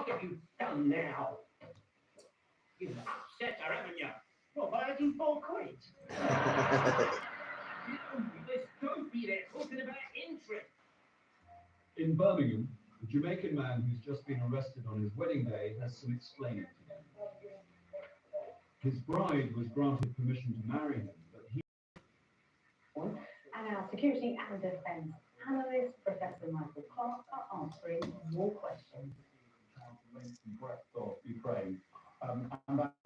What have you done now? You've upset her, haven't you? What, by adding 4 quid? This don't be there talking about interest. In Birmingham, the Jamaican man who's just been arrested on his wedding day has some explaining to do. His bride was granted permission to marry him, but he... And our security and defence analyst, Professor Michael Clark, are answering more questions. Breadth of Ukraine, and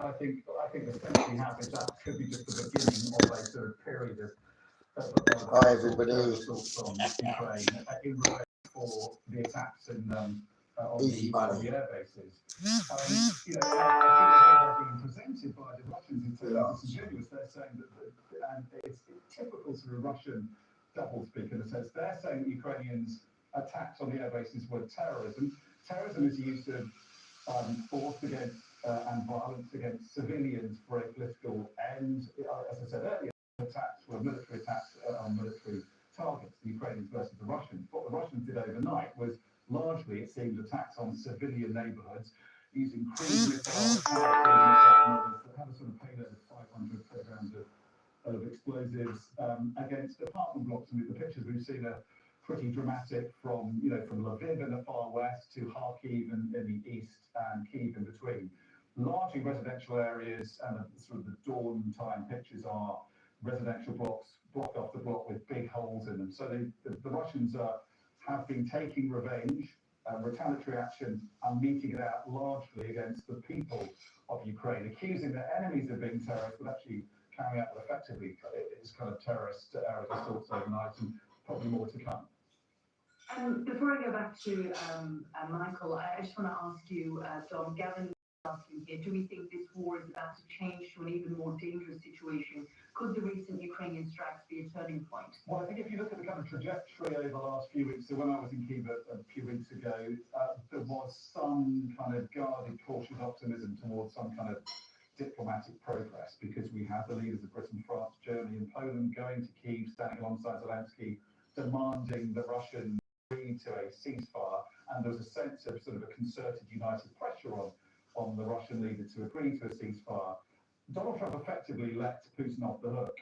I think essentially happens that could be just the beginning of a sort of period of Hi everybody. assaults on Ukraine in relation for the attacks and on Easy the money. air bases. I think they're being presented by the Russians in terms of disingenuous. They're saying that, and it's typical sort of Russian doublespeak in the sense they're saying that Ukrainians' attacks on the air bases were terrorism. Terrorism is used of force against and violence against civilians for a political end. As I said earlier, attacks were military attacks on military targets, the Ukrainians versus the Russians. What the Russians did overnight was largely, it seems, attacks on civilian neighbourhoods using cruise missiles that have a sort of payload of 500 kilograms of explosives against apartment blocks. And with the pictures we've seen are pretty dramatic from Lviv in the far west to Kharkiv in the east and Kyiv in between. Largely residential areas, and sort of the dawn time pictures are residential blocks, block after block with big holes in them. So the Russians have been taking revenge, retaliatory action, and meting it out largely against the people of Ukraine, accusing their enemies of being terrorists, but actually carrying out effectively its kind of terrorist assaults overnight, and probably more to come. Before I go back to Michael, I just want to ask you, Dom, Gavin is asking here, do we think this war is about to change to an even more dangerous situation? Could the recent Ukrainian strikes be a turning point? Well, I think if you look at the kind of trajectory over the last few weeks, so when I was in Kyiv a few weeks ago, there was some kind of guarded, cautious optimism towards some kind of diplomatic progress, because we have the leaders of Britain, France, Germany and Poland going to Kyiv, standing alongside Zelensky, demanding the Russian agree to a ceasefire, and there was a sense of sort of a concerted, united pressure on the Russian leader to agree to a ceasefire. Donald Trump effectively let Putin off the hook,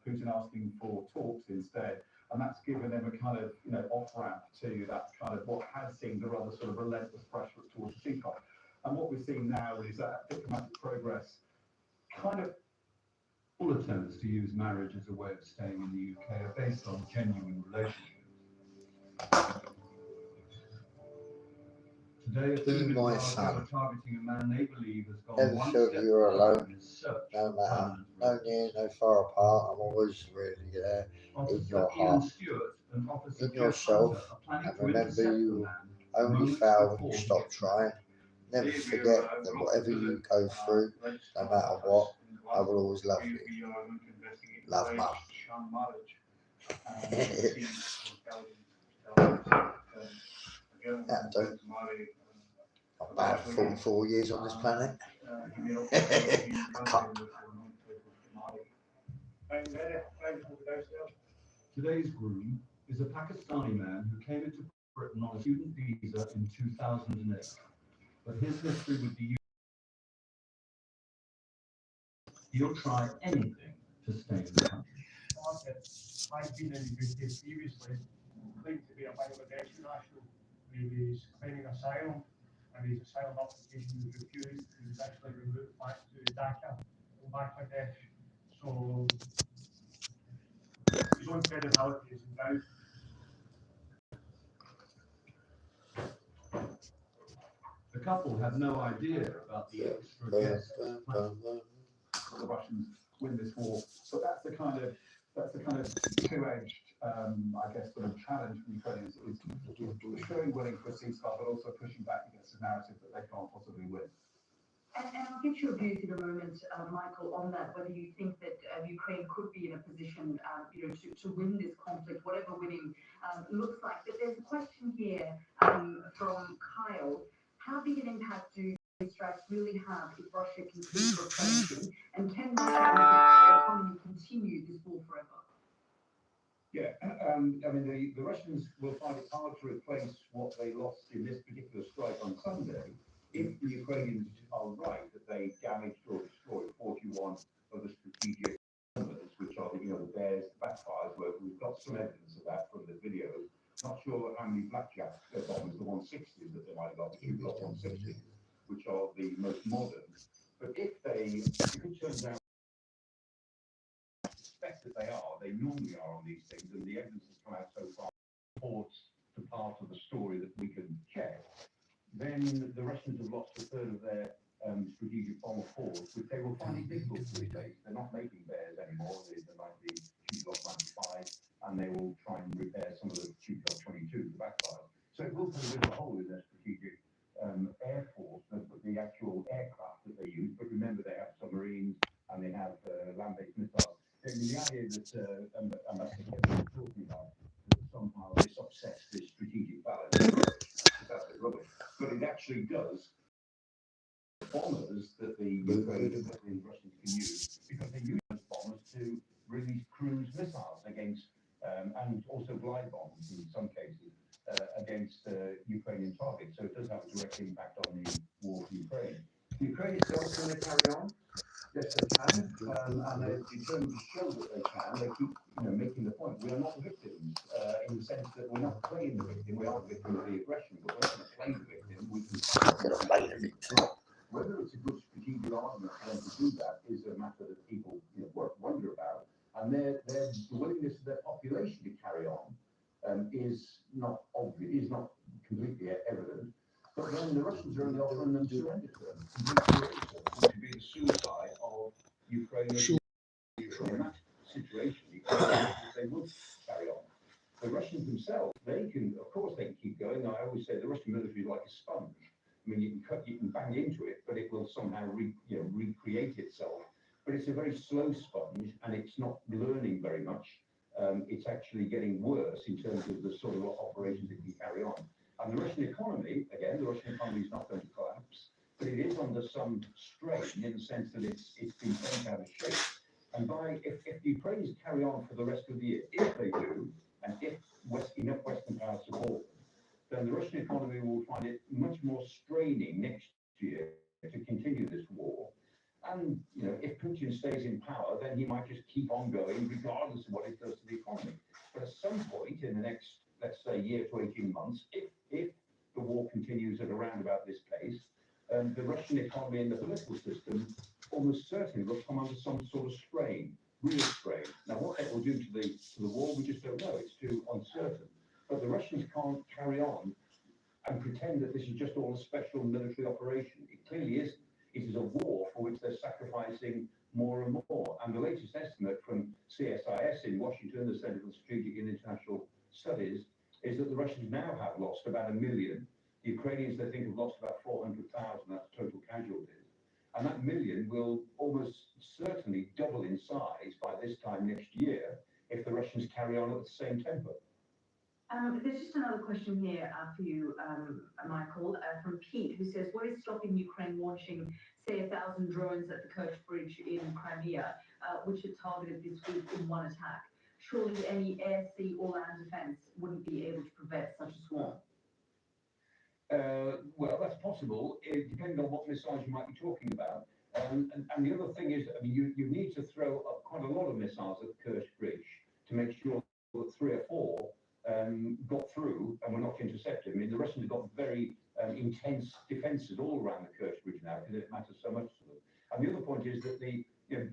Putin asking for talks instead, and that's given him a kind of off-ramp to that kind of what has seemed a rather sort of relentless pressure towards the ceasefire. And what we're seeing now is that diplomatic progress kind of... All attempts to use marriage as a way of staying in the UK are based on genuine relationships. Today, a Be my son. targeting a man they believe has gone Never one feel step you're further alone, in his search no for matter, permanent no near, no far apart. I'm always really there in Officer your Ian heart, Stewart and Officer in Jeff yourself, Hunter are planning and to remember intercept the you man only moments fail when before you he stop gets trying. Never Steve, forget you're, that whatever you go through, no matter what, I will always love you. Love, Mum. That dude. About 44 years on this planet. I can't. Today's groom is a Pakistani man who came into Britain on a student visa in 2008, but his history with the UK, he'll try anything to stay in the country. I've been in the UK previously, claimed to be a Bangladeshi national. He was claiming asylum, and his asylum application was refused. He was actually removed back to Dhaka in Bangladesh. So his own credibility is in doubt. The couple had no idea about the extra guest plan. The Russians win this war, but that's the kind of two-edged, I guess, sort of challenge for Ukrainians is showing willing for a ceasefire, but also pushing back against the narrative that they can't possibly win. And I'll get your views in a moment, Michael, on that, whether you think that Ukraine could be in a position, to win this conflict, whatever winning looks like. But there's a question here from Kyle. How big an impact do these strikes really have if Russia continues replenishing? And can Russia and the economy continue this war forever? Yeah, I mean, the Russians will find it hard to replace what they lost in this particular strike on Sunday if the Ukrainians are right that they damaged or destroyed 41 of the strategic bombers, which are the bears, the backfires, where we've got some evidence of that from the videos. Not sure how many blackjack bombers, the 160s that they might have got, the Block 160, which are the most modern. But if it turns out, I suspect that they normally are on these things, and the evidence has come out so far supports the part of the story that we can check, then the Russians have lost a third of their strategic bomber force, which they will find it difficult to replace. They're not making bears anymore, they like the Block 95, and they will try and repair some of the Block 22, the backfire. So it will put a bit of a hole in their strategic air force, the actual aircraft that they use. But remember, they have submarines and they have land-based missiles. And the idea that Ambassador Kevin was talking about, that somehow this upsets the strategic balance, that's a bit rubbish. But it actually does. Bombers that the Russians can use, because they use those bombers to release cruise missiles against, and also glide bombs in some cases, against Ukrainian targets. So it does have a direct impact on the war for Ukraine. The Ukraine itself, can they carry on? Yes, they can, and they're determined to show that they can. They keep, making the point. We are not victims, in the sense that we're not playing the victim. We are the victim of the aggression, but we're not going to play the victim. We can play the victim. Whether it's a good strategic argument for them to do that is a matter that people wonder about, and the willingness of their population to carry on is not obvious, is not completely evident. But then the Russians are only offering them surrender terms, which would be the suicide of Ukraine. In that situation, they would carry on. The Russians themselves, they can keep going. I always say the Russian military is like a sponge. I mean, you can bang into it, but it will somehow recreate itself. But it's a very slow sponge, and it's not learning very much. It's actually getting worse in terms of the sort of operations it can carry on. And the Russian economy, again, is not going to collapse, but it is under some strain in the sense that it's been taken out of shape. And if the Ukrainians carry on for the rest of the year, if they do, and if enough Western powers support them, then the Russian economy will find it much more straining next year to continue this war. And, if Putin stays in power, then he might just keep on going regardless of what it does to the economy. But at some point in the next, let's say, year to 18 months, if the war continues at around about this pace, the Russian economy and the political system almost certainly will come under some sort of strain, real strain. Now, what that will do to the war, we just don't know. It's too uncertain. But the Russians can't carry on and pretend that this is just all a special military operation. It clearly isn't. It is a war for which they're sacrificing more and more. And the latest estimate from CSIS in Washington, the Center for Strategic and International Studies, is that the Russians now have lost about 1 million. The Ukrainians, they think, have lost about 400,000. That's total casualties. And that million will almost certainly double in size by this time next year if the Russians carry on at the same tempo. There's just another question here for you, Michael, from Pete, who says, what is stopping Ukraine launching, say, 1,000 drones at the Kerch Bridge in Crimea, which are targeted this week in one attack? Surely any air, sea, or land defense wouldn't be able to prevent such a swarm. Well, that's possible, depending on what missiles you might be talking about. And the other thing is, you need to throw up quite a lot of missiles at the Kerch Bridge to make sure that 3 or 4 got through and were not intercepted. The Russians have got very intense defences all around the Kerch Bridge now because it matters so much to them. And the other point is that the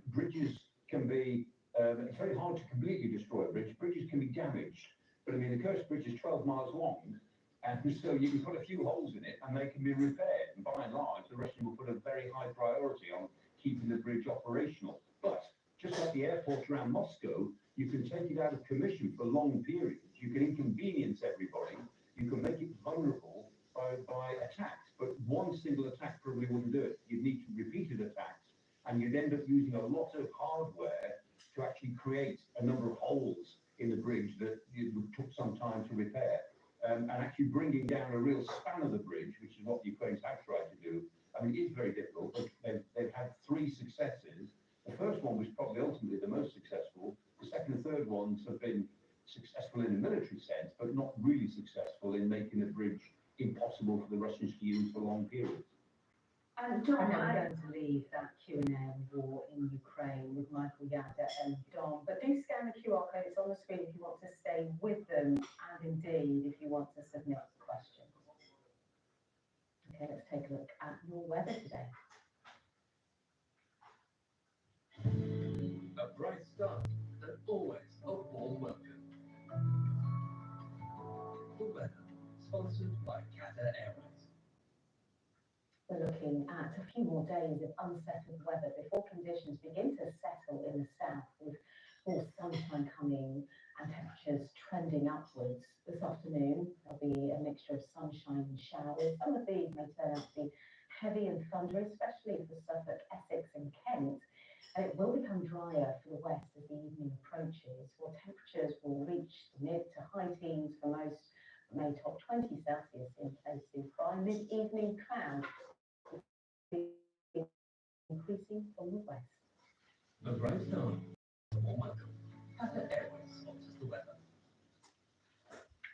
bridges can be, it's very hard to completely destroy a bridge. Bridges can be damaged, but the Kerch Bridge is 12 miles long, and so you can put a few holes in it and they can be repaired. And by and large, the Russians will put a very high priority on keeping the bridge operational. But just like the airports around Moscow, you can take it out of commission for long periods. You can inconvenience everybody. You can make it vulnerable by attacks. But one single attack probably wouldn't do it. You'd need repeated attacks, and you'd end up using a lot of hardware to actually create a number of holes in the bridge that it took some time to repair. And actually bringing down a real span of the bridge, which is what the Ukrainians have tried to do, it is very difficult. But they've had 3 successes. The first one was probably ultimately the most successful. The second and third ones have been successful in a military sense, but not really successful in making the bridge impossible for the Russians to use for long periods. And John, I'm going to leave that Q&A war in Ukraine with Michael Yada and Dom, but do scan the QR code, it's on the screen if you want to stay with them, and indeed if you want to submit questions. Okay, let's take a look at your weather today. A bright start and always a warm welcome. The weather, sponsored by Qatar Airways. We're looking at a few more days of unsettled weather before conditions begin to settle in the south, with more sunshine coming and temperatures trending upwards. This afternoon, there'll be a mixture of sunshine and showers. Some of these may turn out to be heavy and thundery, especially for Suffolk, Essex and Kent. And it will become drier for the west as the evening approaches, while temperatures will reach the mid to high teens for most, may top 20 Celsius in places by mid-evening clouds increasing from the west. A bright start, a warm welcome. Qatar Airways sponsors the weather.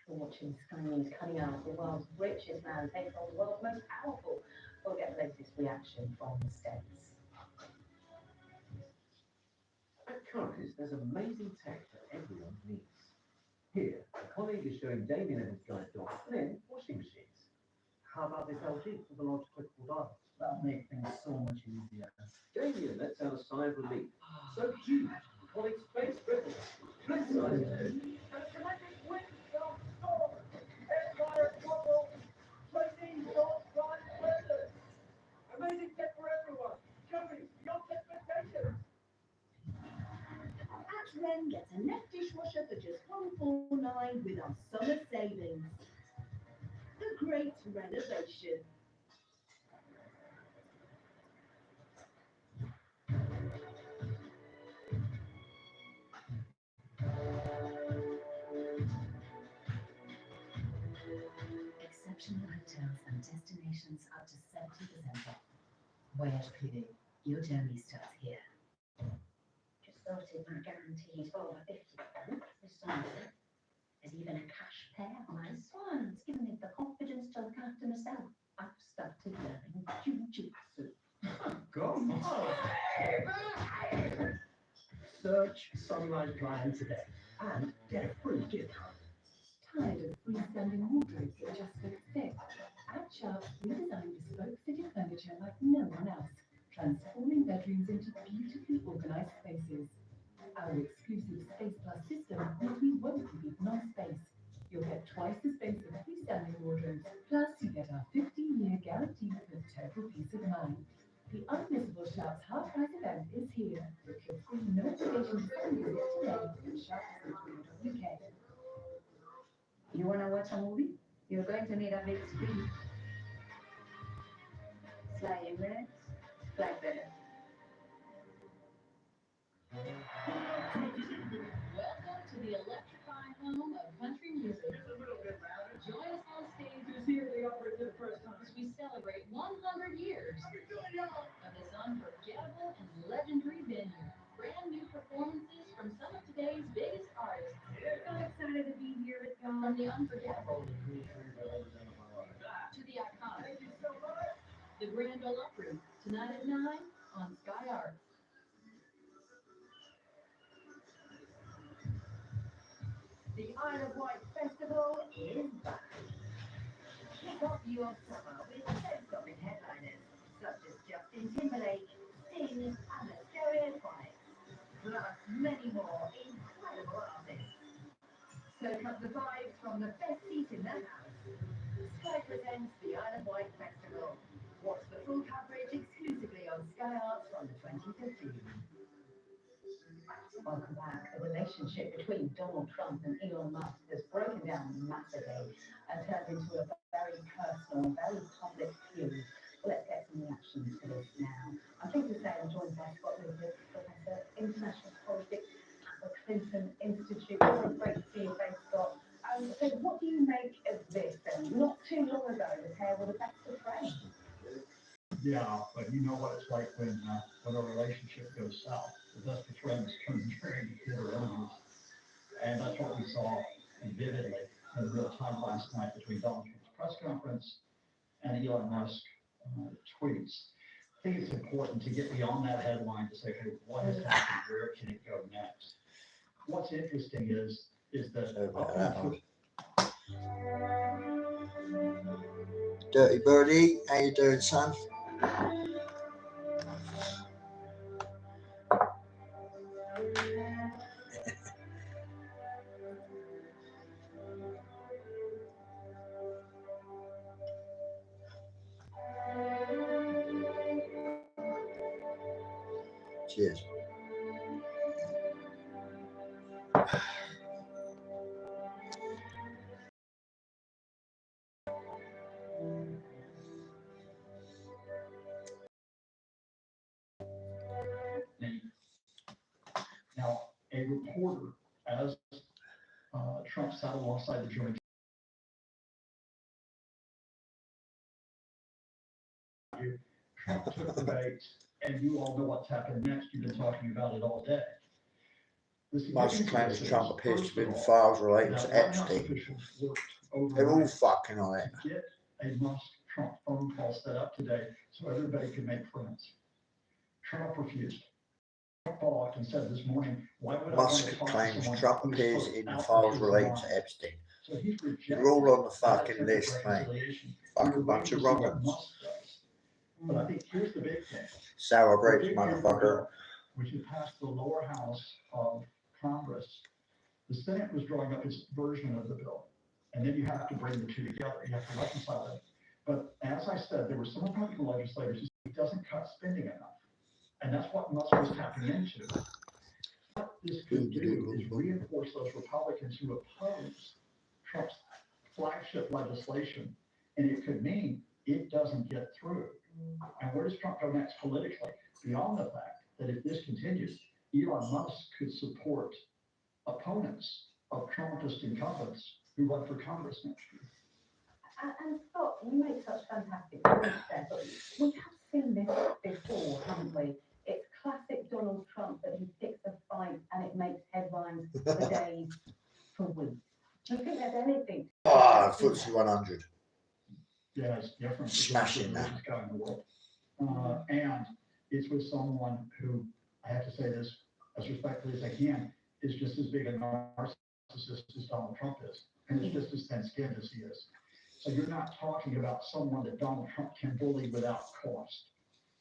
We're watching Sky News coming out. The world's richest man takes on the world's most powerful. We'll get the latest reaction from the States. At Currys, there's amazing tech that everyone needs. Here, a colleague is showing Damien and his guide dog Flynn washing machines. How about this LG with the large clickable dial? That'll make things so much easier. Damien lets out a sigh of relief. So huge, colleague's face ripples. Flynn sighs too. Amazing tech for everyone. Currys, beyond expectations. At Wren, get a Nest dishwasher for just $149 with our summer savings. The Great Renovation. Exceptional hotels and destinations up to 70% off. Voyage Privé, your journey starts here. Just started my guaranteed over 50% this summer. There's even a cash payout. Nice one. It's given me the confidence to look after myself. I've started learning jiu-jitsu. Go on. Search Sunrise Plan today and get a free gift card. Tired of freestanding wardrobes that just don't fit? At Sharps, we design bespoke fitted furniture like no one else, transforming bedrooms into beautifully organized spaces. Our exclusive Space Plus system means we won't be beaten on space. You'll get twice the space of freestanding wardrobes, plus you get our 15-year guarantee for total peace of mind. The unmissable Sharps Half Price event is here. Book your free no-obligation phone visit today at sharps.co.uk. You want to watch a movie? You're going to need a big screen. Flying minutes, fly better. Welcome to the electrifying home of country music. Join us on stage this year for the first time as we celebrate 100 years of this unforgettable and legendary venue. Brand new performances from some of today's biggest artists. So excited to be here with y'all. From the unforgettable to the iconic. The Grand Ole Opry, tonight at 9 on Sky Arts. The Isle of Wight Festival is back. Kick off your summer with show-stopping headliners such as Justin Timberlake, Sting, and the Stereotypes, plus many more incredible artists. Soak up the vibes from the best seat in the house. Sky presents the Isle of Wight Festival. Watch the full coverage exclusively on Sky Arts from the 2015. Welcome back. The relationship between Donald Trump and Elon Musk has broken down massively and turned into a very personal, very public feud. Well, let's get some reactions to this now. I'm pleased to say I'm joined by Scott Lucas, Professor International Politics at the Clinton Institute. It's great to see you face, Scott. So what do you make of this? And not too long ago, the pair were the best of friends. Yeah, but you know what it's like when a relationship goes south. The best of friends turn very bitter enemies. And that's what we saw vividly in real time last night between Donald Trump's press conference and Elon Musk tweets. think it's important to get beyond that headline to say, okay, what has happened? Where can it go next? What's interesting is that Dirty Birdie, how you doing, son? Cheers. Now, a reporter, as Trump sat alongside the jury, Trump took the bait, and you all know what's happened next. You've been talking about it all day. Musk claims Trump appears to be in files relating to Epstein. They're all fucking on it. Get a Musk-Trump phone call set up today so everybody can make friends. Trump refused. Trump balked and said this morning, why would Musk claims Trump appears in files relating to Epstein. So he's They're all on the fucking list, mate. Fucking bunch of wrong. But I think here's the big thing. Sour grapes, motherfucker. Which had passed the lower house of Congress. The Senate was drawing up its version of the bill. And then you have to bring the two together. You have to reconcile them. But as I said, there were some Republican legislators who said it doesn't cut spending enough. And that's what Musk was tapping into. What this could do is reinforce those Republicans who oppose Trump's flagship legislation. And it could mean it doesn't get through. And where does Trump go next politically? Beyond the fact that if this continues, Elon Musk could support opponents of Trumpist incumbents who run for Congress next year. And Scott, you make such fantastic points there, but we have seen this before, haven't we? It's classic Donald Trump that he picks a fight and it makes headlines for days, for weeks. Do you think there's anything? FTSE 100. Yeah, it's different. Smashing that. Guy in the world. And it's with someone who, I have to say this as respectfully as I can, is just as big a narcissist as Donald Trump is, and is just as thin-skinned as he is. So you're not talking about someone that Donald Trump can bully without cost.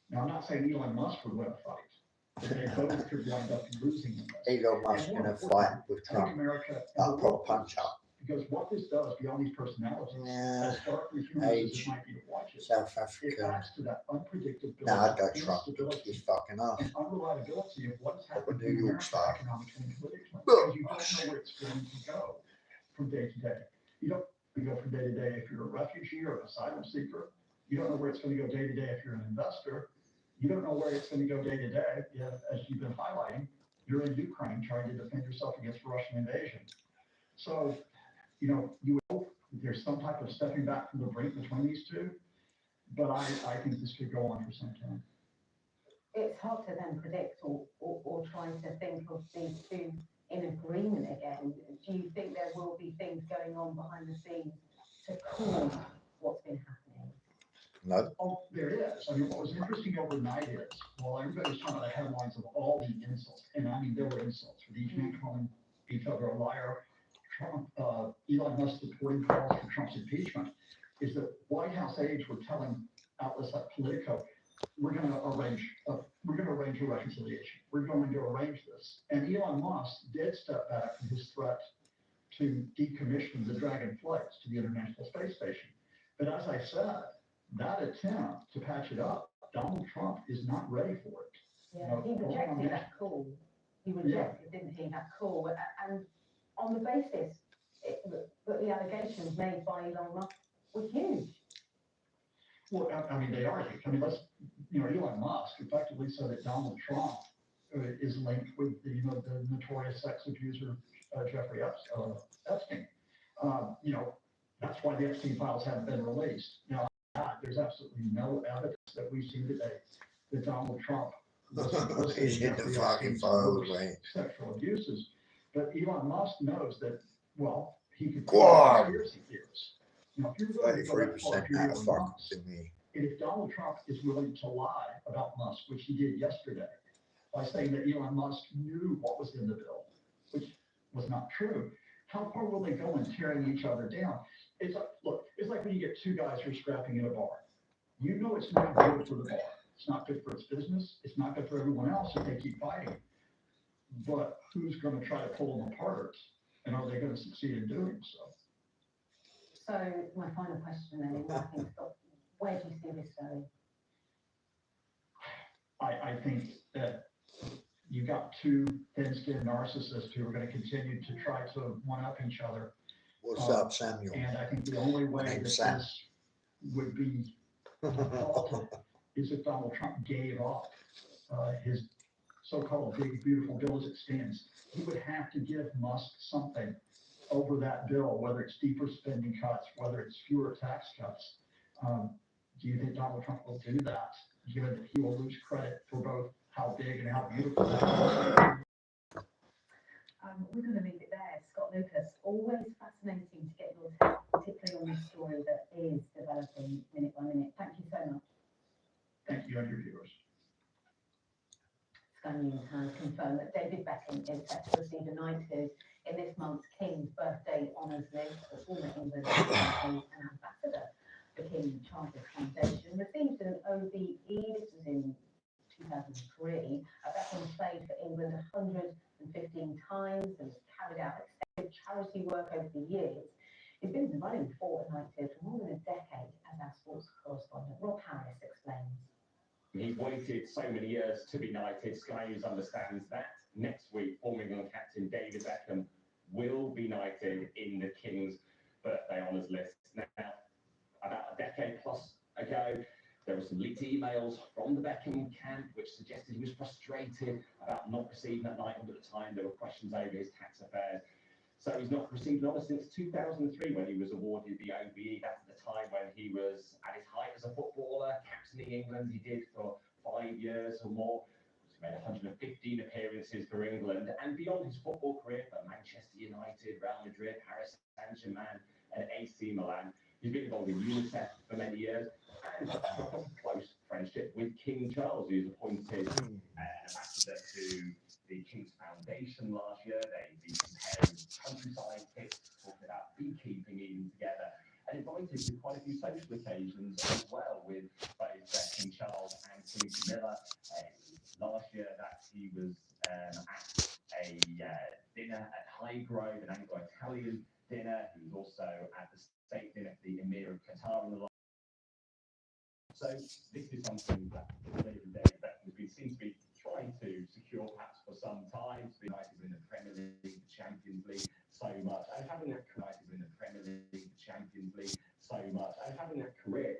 Now, I'm not saying Elon Musk would win a fight, but they both could wind up losing in this. Elon Musk in a fight with Trump. America, a proper punch up. Because what this does beyond these personalities, Yeah. as dark and humorous as it might be to watch it, South it Africa. adds to that unpredictability, No, I'd go Trump. He's fucking up. and unreliability of what is happening New in York America style. economically and politically. Because you don't know where it's going to go from day to day. You don't go from day to day if you're a refugee or an asylum seeker. You don't know where it's going to go day to day if you're an investor. You don't know where it's going to go day to day if, as you've been highlighting, you're in Ukraine trying to defend yourself against Russian invasion. So, you know, you would hope that there's some type of stepping back from the brink between these two, but I think this could go on for some time. It's hard to then predict or try to think of these two in agreement again. Do you think there will be things going on behind the scenes to cause what's been happening? No. Oh, there is. I mean, what was interesting overnight is, while everybody's talking about the headlines of all the insults, and I mean, there were insults with each man calling each other a liar, Trump, Elon Musk supporting calls for Trump's impeachment, is that White House aides were telling outlets like Politico, we're going to arrange a reconciliation. We're going to arrange this. And Elon Musk did step back from his threat to decommission the Dragon flights to the International Space Station. But as I said, that attempt to patch it up, Donald Trump is not ready for it. Yeah, he rejected that call. He rejected, didn't he, that call? And on the basis that the allegations made by Elon Musk were huge. Well, I mean, they are huge. I mean, Elon Musk effectively said that Donald Trump is linked with the notorious sex abuser Jeffrey Epstein. That's why the Epstein files haven't been released. Now, there's absolutely no evidence that we see today that Donald Trump was He's in the fucking files, right? Sexual abuses. But Elon Musk knows that, well, he could God. conspiracy theories. You know, if you're really 33% out of fucking me. And if Donald Trump is willing to lie about Musk, which he did yesterday, by saying that Elon Musk knew what was in the bill, which was not true, how far will they go in tearing each other down? It's like, look, it's like when you get two guys who are scrapping in a bar. You know it's not good for the bar. It's not good for its business. It's not good for everyone else if they keep fighting. But who's going to try to pull them apart? And are they going to succeed in doing so? So my final question then, in wrapping up, where do you see this going? I think that you got two thin-skinned narcissists who are going to continue to try to one-up each other. What's up, Samuel? And I think the only way that Sam. this would be halted is if Donald Trump gave up his so-called big, beautiful bill as it stands. He would have to give Musk something over that bill, whether it's deeper spending cuts, whether it's fewer tax cuts. Do you think Donald Trump will do that, given that he will lose credit for both how big and how beautiful that is? We're going to leave it there. Scott Lucas, always fascinating to get your take, particularly on this story that is developing minute by minute. Thank you so much. Thank you and your viewers. Sky News has confirmed that David Beckham is set to receive a knighthood in this month's King's Birthday Honours list. The former England and ambassador for King Charles Foundation received an OBE. This was in 2003. Beckham played for England 115 times and has carried out extensive charity work over the years. He's been in the running for a knighthood for more than a decade, as our sports correspondent Rob Harris explains. He's waited so many years to be knighted. Sky News understands that. Next week, former England captain David Beckham will be knighted in the King's Birthday Honours list. Now, about a decade plus ago, there were some leaked emails from the Beckham camp which suggested he was frustrated about not receiving that knighthood at the time. There were questions over his tax affairs. So he's not received an honour since 2003 when he was awarded the OBE. That's the time when he was at his height as a footballer, captaining England. He did for 5 years or more. He made 115 appearances for England. And beyond his football career for Manchester United, Real Madrid, Paris Saint-Germain and AC Milan, he's been involved in UNICEF for many years and a close friendship with King Charles, who's appointed an ambassador to the King's Foundation last year. They've been comparing countryside tips, talking about beekeeping even together, and invited to quite a few social occasions as well with both King Charles and Queen Camilla. Last year that he was at a dinner at Highgrove, an Anglo-Italian dinner. He was also at the state dinner for the Emir of Qatar in the last. So this is something that David Beckham has been seen to be trying to secure perhaps for some time. To be united in the Premier League, the Champions League so much, and having that united in the Premier League, the Champions League so much, and having that career